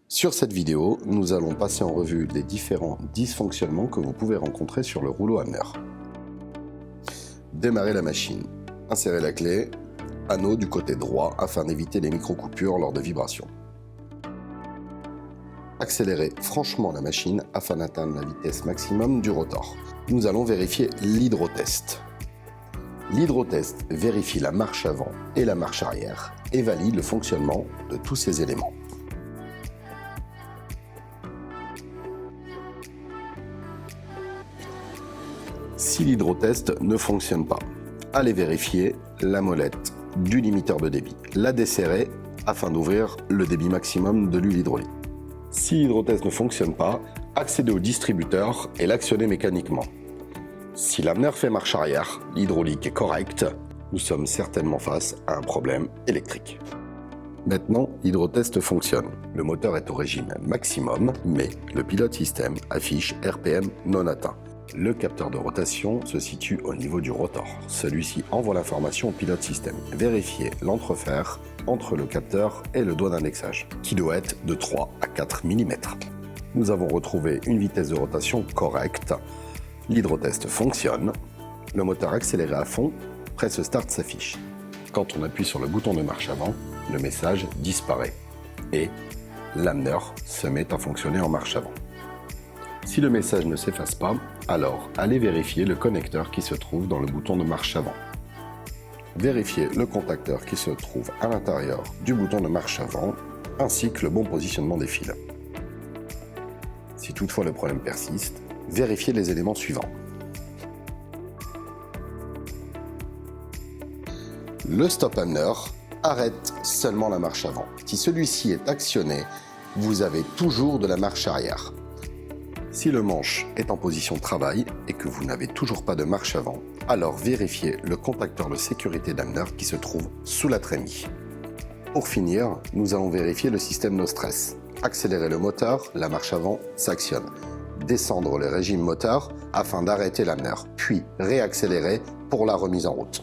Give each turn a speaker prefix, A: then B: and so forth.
A: Sur cette vidéo, nous allons passer en revue les différents dysfonctionnements que vous pouvez rencontrer sur le rouleau Hamner. Démarrer la machine. Insérez la clé, anneau du côté droit afin d'éviter les micro-coupures lors de vibrations. Accélérez franchement la machine afin d'atteindre la vitesse maximum du rotor. Nous allons vérifier l'hydrotest. L'hydrotest vérifie la marche avant et la marche arrière et valide le fonctionnement de tous ces éléments. Si l'hydrotest ne fonctionne pas, allez vérifier la molette du limiteur de débit. La desserrer afin d'ouvrir le débit maximum de l'huile hydraulique. Si l'hydrotest ne fonctionne pas, accédez au distributeur et l'actionnez mécaniquement. Si l'Hamner fait marche arrière, l'hydraulique est correcte, nous sommes certainement face à un problème électrique. Maintenant, l'hydrotest fonctionne. Le moteur est au régime maximum, mais le pilote système affiche RPM non atteint. Le capteur de rotation se situe au niveau du rotor. Celui-ci envoie l'information au pilote système. Vérifiez l'entrefer entre le capteur et le doigt d'indexage, qui doit être de 3 à 4 mm. Nous avons retrouvé une vitesse de rotation correcte. L'hydrotest fonctionne. Le moteur accéléré à fond, presse start s'affiche. Quand on appuie sur le bouton de marche avant, le message disparaît et l'Hamner se met à fonctionner en marche avant. Si le message ne s'efface pas, alors allez vérifier le connecteur qui se trouve dans le bouton de marche avant. Vérifiez le contacteur qui se trouve à l'intérieur du bouton de marche avant, ainsi que le bon positionnement des fils. Si toutefois le problème persiste, vérifiez les éléments suivants. Le stop Hamner arrête seulement la marche avant. Si celui-ci est actionné, vous avez toujours de la marche arrière. Si le manche est en position travail et que vous n'avez toujours pas de marche avant, alors vérifiez le contacteur de sécurité d'Hamner qui se trouve sous la trémie. Pour finir, nous allons vérifier le système no stress. Accélérer le moteur, la marche avant s'actionne. Descendre le régime moteur afin d'arrêter l'Hamner, puis réaccélérer pour la remise en route.